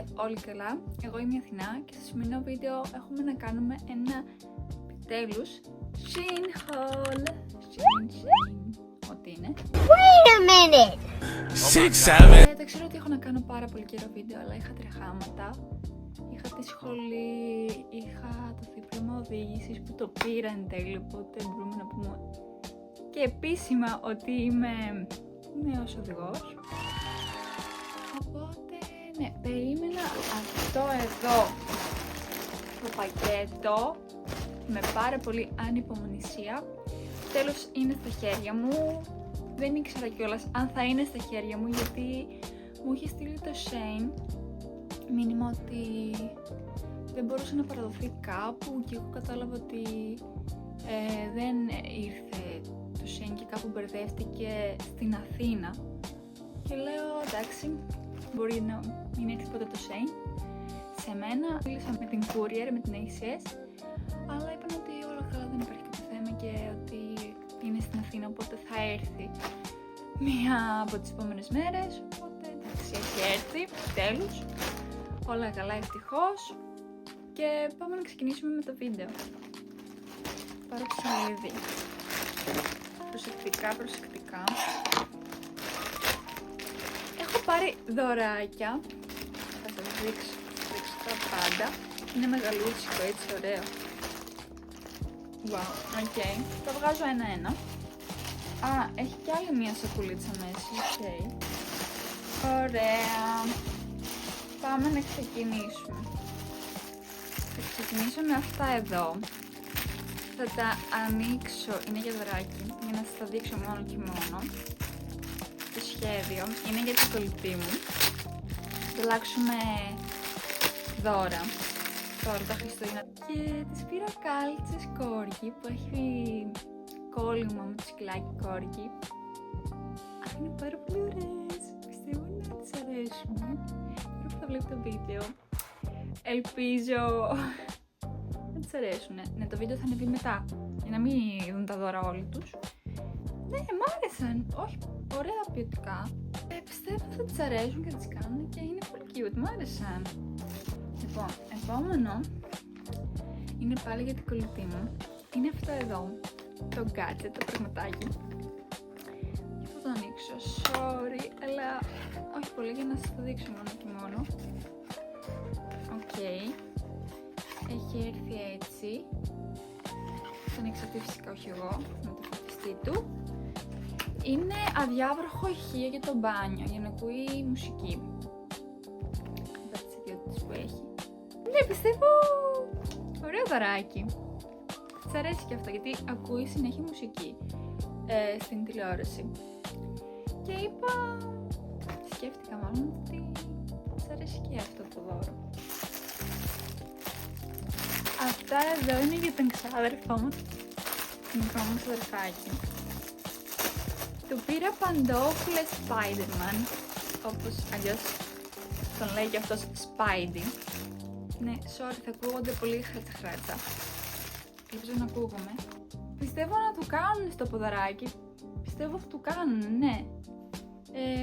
είστε όλοι καλά. Εγώ είμαι η Αθηνά και στο σημερινό βίντεο έχουμε να κάνουμε ένα επιτέλους Shein haul. Shein, ό,τι είναι. Wait a minute! 6, 7. Δεν ξέρω ότι έχω να κάνω πάρα πολύ καιρό βίντεο, αλλά είχα τρεχάματα. Είχα τη σχολή, είχα το δίπλωμα οδήγησης που το πήρα εν τέλει, οπότε μπορούμε να πούμε και επίσημα ότι είμαι νέος οδηγός. Οπότε, ναι, περίμενα αυτό εδώ το πακέτο με πάρα πολύ ανυπομονησία. Τέλος είναι στα χέρια μου. Δεν ήξερα κιόλας αν θα είναι στα χέρια μου, γιατί μου είχε στείλει το Shein μήνυμα ότι δεν μπορούσε να παραδοθεί κάπου και εγώ κατάλαβα ότι δεν ήρθε το Shein και κάπου μπερδεύτηκε στην Αθήνα. Και λέω εντάξει, μπορεί να μην έρθει ποτέ το Shein σε μένα. Μίλησα με την courier, με την ACS, αλλά είπαν ότι όλα καλά, δεν υπάρχει κάποιο θέμα και ότι είναι στην Αθήνα, οπότε θα έρθει μία από τις επόμενες μέρες. Οπότε εντάξει, έχει έρθει, τέλος. Όλα καλά ευτυχώς. Και πάμε να ξεκινήσουμε με το βίντεο. Πάρω ψαλίδι. Προσεκτικά. Έχω πάρει δωράκια. Θα σας δείξω τα πάντα. Είναι μεγαλούτσικο, έτσι ωραίο. Wow, ok. Τα βγάζω ένα-ένα. Α, έχει κι άλλη μία σακουλίτσα μέσα, ok. Ωραία. Πάμε να ξεκινήσουμε. Θα ξεκινήσω με αυτά εδώ. Θα τα ανοίξω, είναι για δωράκι, για να σας τα δείξω μόνο και μόνο. Το σχέδιο είναι για την κολλητή μου. Θα αλλάξουμε δώρα. Τώρα τα Χριστούγεννα. Και της πήρα κάλτσες κόρκι που έχει κόλλημα με το σκυλάκι κόρκι. Είναι πάρα πολύ ωραίες. Πιστεύω να τις αρέσουν. Τώρα που θα βλέπει το βίντεο, ελπίζω να τις αρέσουν. Ναι, το βίντεο θα ανεβεί μετά, για να μην δουν τα δώρα όλοι τους. Ναι, μ' άρεσαν. Όχι, ωραία ποιοτικά. Πιστεύω θα τις αρέσουν και θα τις κάνουν και είναι πολύ cute. Μ' άρεσαν. Λοιπόν, επόμενο είναι πάλι για την κολλητή μου. Είναι αυτό εδώ, το gadget, το πραγματάκι. Και θα το ανοίξω, sorry, αλλά όχι πολύ, για να σας το δείξω μόνο και μόνο. Οκ. Έχει έρθει έτσι. Τον εξαρτή φυσικά όχι εγώ, με το φωτιστή του. Είναι αδιάβροχο ηχείο για το μπάνιο, για να ακούει μουσική. Μετά τις ιδιότητες που έχει. Ναι, πιστεύω ωραίο δωράκι. Της αρέσει και αυτό, γιατί ακούει συνέχεια μουσική στην τηλεόραση. Και σκέφτηκα μάλλον ότι της αρέσει και αυτό το δώρο. Αυτά εδώ είναι για τον ξάδερφό μου, το μικρό μου ξαδερφάκι. Του πήρα παντόφλες Spider-Man, όπως αλλιώς τον λέει και αυτός Spidey. Ναι, sorry, θα ακούγονται πολύ χράτσα. Ελπίζω να ακούγομαι. Πιστεύω να του κάνουν στο ποδαράκι. Πιστεύω θα του κάνουν, ναι.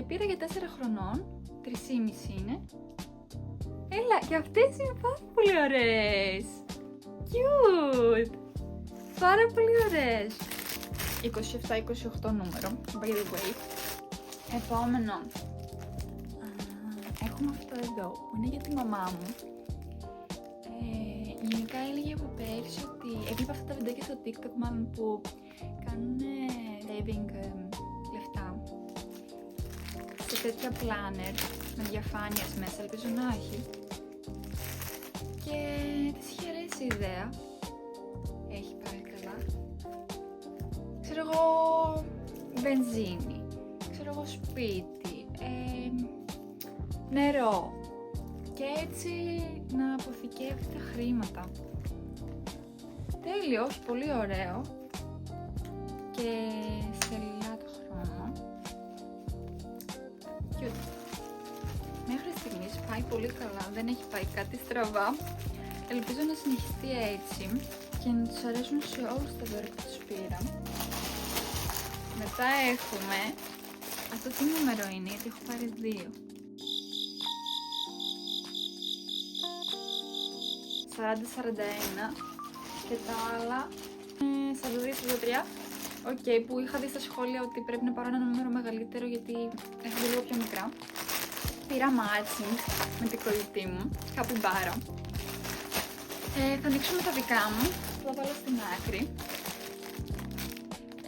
Πήρα για 4 χρονών, 3,5 είναι. Έλα, και αυτές είναι πάρα πολύ ωραίες. Cute! Πάρα πολύ ωραίες. 27-28 νούμερο, by the way. Επόμενο. Έχουμε αυτό εδώ, που είναι για τη μαμά μου. Γενικά έλεγε από πέρσι ότι έβλεπα αυτά τα βιντεάκια στο TikTok μάλλον που κάνουν saving λεφτά σε τέτοια planner με διαφάνειες μέσα, ελπίζω να έχει. Και της είχε αρέσει η ιδέα. Έχει πάλι καλά. Ξέρω εγώ, μπενζίνη, ξέρω εγώ, σπίτι, νερό. Και έτσι να αποθηκεύει τα χρήματα. Τέλειος, πολύ ωραίο. Και σε λιλά το χρώμα. Cute. Μέχρι στιγμής πάει πολύ καλά, δεν έχει πάει κάτι στραβά. Ελπίζω να συνεχιστεί έτσι και να τους αρέσουν σε όλους τα δώρα που τους πήρα. Μετά έχουμε, αυτό τι νούμερο είναι, γιατί έχω πάρει 2. 40-41 και τα άλλα 42-43. Οκ, που είχα δει στα σχόλια ότι πρέπει να πάρω ένα νούμερο μεγαλύτερο γιατί έχω λίγο πιο μικρά. Πήρα matching με την κολλητή μου, καπιμπάρα. Θα ανοίξουμε τα δικά μου, θα τα βάλω στην άκρη.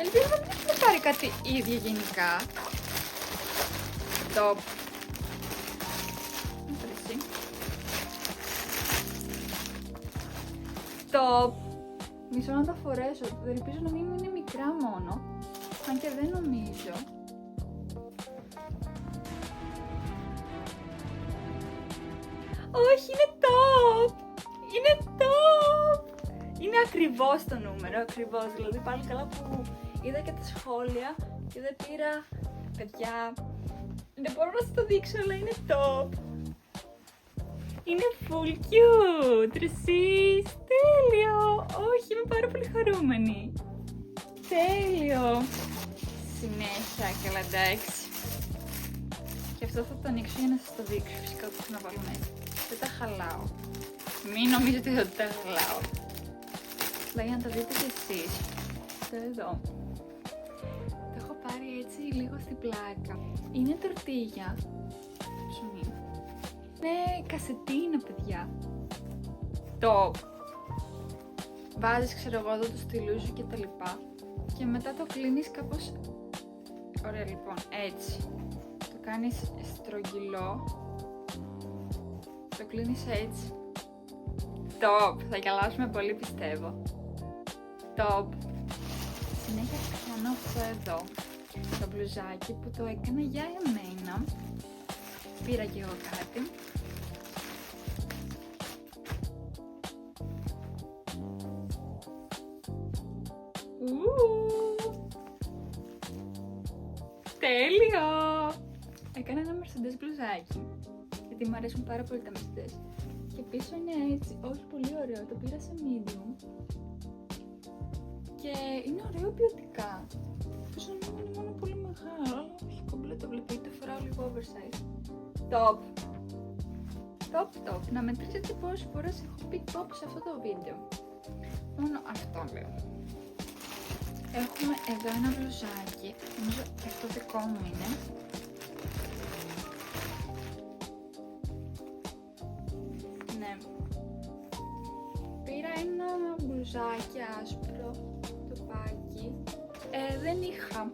Ελπίζω να μην έχουμε πάρει κάτι ίδιο γενικά. Top. Top. Μισό να τα φορέσω. Ελπίζω να μην είναι μικρά μόνο. Αν και δεν νομίζω. Όχι, είναι top! Είναι top! Είναι ακριβώς το νούμερο, ακριβώς. Δηλαδή πάλι καλά που είδα και τα σχόλια και δεν πήρα. Παιδιά, δεν μπορώ να σας το δείξω, αλλά είναι top. Είναι full cute, εσείς, τέλειο. Όχι, είμαι πάρα πολύ χαρούμενη. Τέλειο. Συνέχεια, καλά εντάξει. Και αυτό θα το ανοίξω για να σας το δείξω, φυσικά το ξαναβάλω μέσα. Δεν τα χαλάω. Μην νομίζετε ότι τα χαλάω. Αλλά για να τα δείτε κι εσείς. Αυτό εδώ. Το έχω πάρει έτσι λίγο στην πλάκα. Είναι τορτίγια. Ψωμί. Είναι κασετίνα, παιδιά. Top. Βάζεις, ξέρω εγώ, εδώ το στυλού σου και τα λοιπά. Και μετά το κλείνεις κάπως. Ωραία, λοιπόν, έτσι. Το κάνεις στρογγυλό. Το κλείνεις έτσι. Top. Θα γελάσουμε πολύ, πιστεύω. Top. Συνέχεια κάνω αυτό εδώ. Το μπλουζάκι που το έκανα για εμένα. Πήρα και εγώ κάτι. Τέλειο! Έκανα ένα Mercedes μπλουζάκι. Γιατί μου αρέσουν πάρα πολύ τα Mercedes. Και πίσω είναι έτσι, όχι πολύ ωραίο. Το πήρα σε medium. Και είναι ωραίο ποιοτικά. Πίσω είναι μόνο πολύ μεγάλο, αλλά όχι κομπλέτο, βλέπετε, το φοράω λίγο oversize. Top. Top. Να μετρήσετε πόσες φορές έχω πει top σε αυτό το βίντεο. Μόνο αυτό λέω. Έχουμε εδώ ένα μπλουζάκι. Νομίζω και αυτό δικό μου είναι. Ναι. Πήρα ένα μπλουζάκι άσπρο, τοπάκι. Δεν είχα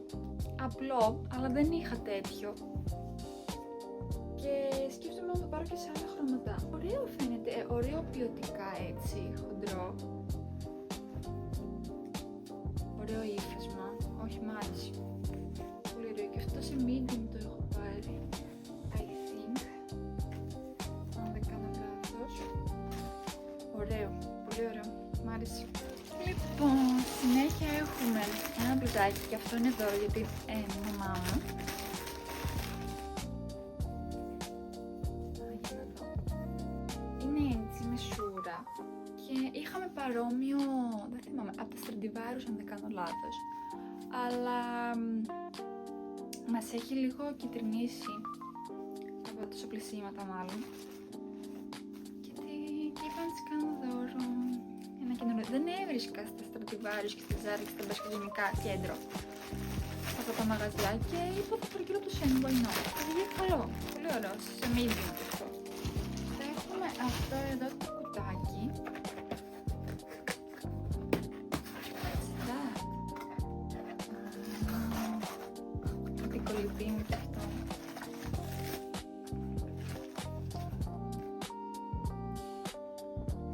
απλό, αλλά δεν είχα τέτοιο. Και σκέφτομαι να το πάρω και σε άλλα χρώματα. Ωραίο φαίνεται, ωραίο ποιοτικά έτσι, χοντρό. Ωραίο ύφασμα, όχι μ' άρεσε. Πολύ ωραίο, και αυτό σε medium το έχω πάρει, I think. Αν δεν κάνω λάθος. Ωραίο, πολύ ωραίο, μ' άρεσε. Λοιπόν, συνέχεια έχουμε ένα μπλουζάκι και αυτό είναι δώρο γιατί είναι η μαμά μου. Είναι έτσι με σούρα και είχαμε παρόμοιο, δεν θυμάμαι, από τα Stradivarius αν δεν κάνω λάθος. Αλλά μας έχει λίγο κυτρινήσει από τα σοπλισίματα μάλλον. Και είπα να της κάνω δώρο. Δεν έβρισκα στα Stradivarius και στη Zara και στα μπασκετικά κέντρο από τα μαγαζιά και είπα το προκύλω του Shein, why not. Και βγήκε καλό, πολύ ωραίο, σε medium αυτό. Θα έχουμε αυτό εδώ το κουτάκι. Με την κολλητή μου και αυτό.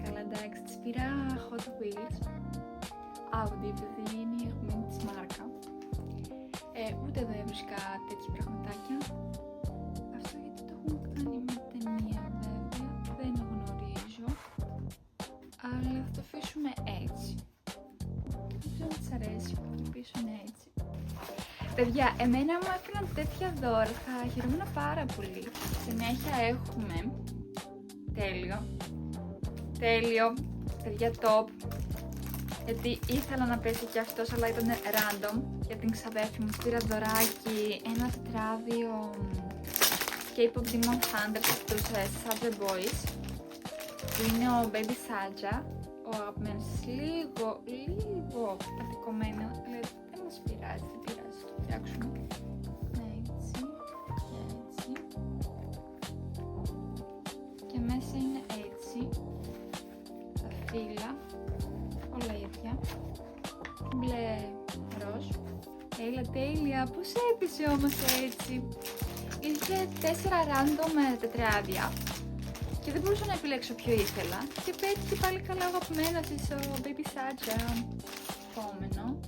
Καλά εντάξει, της πήρα Hot Wheels Audi επειδή είναι η αγαπημένη της μάρκα. Ούτε εδώ έβρισκα τέτοια πραγματάκια. Αυτό γιατί το έχουν κάνει με ταινία βέβαια, δεν γνωρίζω. Αλλά θα το αφήσουμε έτσι. Δεν ξέρω αν της αρέσει, το πίσω είναι έτσι. Παιδιά, εμένα μου έφεραν τέτοια δώρα, θα χαιρόμουν πάρα πολύ. Συνέχεια έχουμε τέλειο, παιδιά top. Γιατί ήθελα να πέσει και αυτός, αλλά ήταν random για την ξαδέρφη μου. Πήρα δωράκι ένα τετράδιο K-pop Demon Thunder από τους Sad The Boys. που είναι ο Baby Saja, ο αγαπημένος σας, λίγο πατικωμένο, αλλά δεν μας πειράζει, δεν πειράζει, το φτιάξουμε. Έτσι και έτσι. Και μέσα είναι έτσι, τα φύλλα, όλα ίδια, μπλε, ροζ. Έλα, τέλεια, πώς έπισε όμως έτσι. Είχε 4 random τετράδια και δεν μπορούσα να επιλέξω ποιο ήθελα και πέτυχε πάλι καλά αγαπημένος της ο Baby Saja. Επόμενο.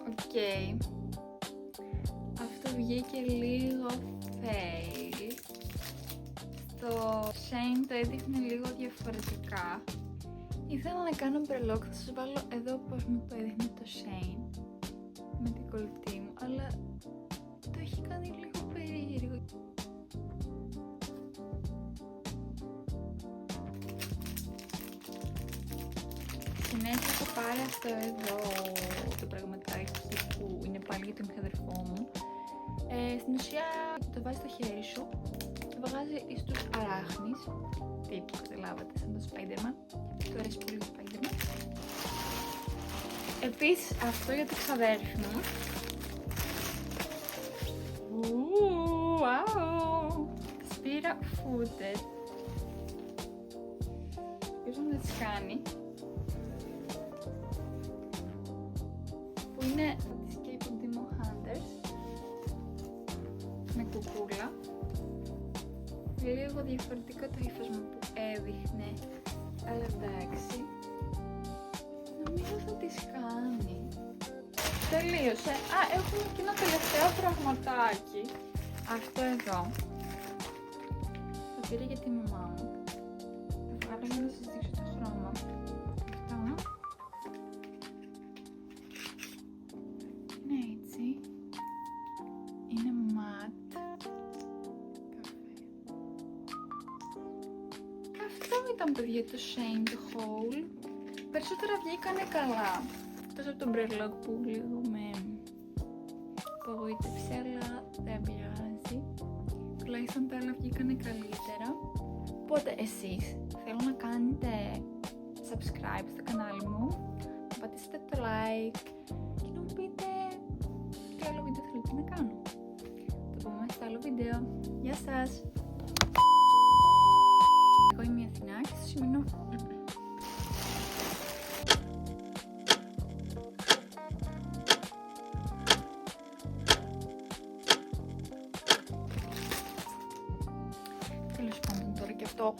Οκ. Αυτό βγήκε λίγο fail. Το Shane το έδειχνε λίγο διαφορετικά. Ήθελα να κάνω μπρελόκ, θα σας βάλω εδώ πως μου το έδειχνε το Shane με την κολλητή μου, αλλά το έχει κάνει λίγο περίεργο. Συνέχεια έχω πάρει αυτό εδώ το πραγματάκι που είναι πάλι για τον ξαδερφό μου. Στην ουσία το βάζει στο χέρι σου, το βγάζει εις τους αράχνης, τύπου καταλάβατε, σαν το Spider-Man. Του αρέσει πολύ το Spider-Man. Επίσης αυτό για το ξαδέρφι μου. Σπήρα footed. Ποιος να τις κάνει. Που είναι της Cape of Demon Hunters. Με κουκούλα. Λίγο διαφορετικό το ύφος μου που έδειχνε. Αλλά εντάξει. Νομίζω θα τις κάνει. Τελείωσε. Έχουμε και ένα τελευταίο πραγματάκι. Αυτό εδώ. Το πήρε για τη μαμά μου. Θα βγάλω για να σας δείξω το χρώμα. Αυτό. Είναι έτσι. Είναι ματ. Αυτό ήταν, παιδιά, το Shane, το haul. Περισσότερα βγήκανε καλά. Εκτός από τον μπρελόκ που λίγο με απογοήτευσε, αλλά δεν πειράζει. Τουλάχιστον τα άλλα βγήκανε καλύτερα. Οπότε εσείς θέλω να κάνετε subscribe στο κανάλι μου, να πατήσετε το like και να μου πείτε τι άλλο βίντεο θέλετε να κάνω. Το πούμε στο άλλο βίντεο. Γεια σας! Εγώ είμαι η Αθηνά και στο σημερινό... Τέλος πάντων τώρα και αυτό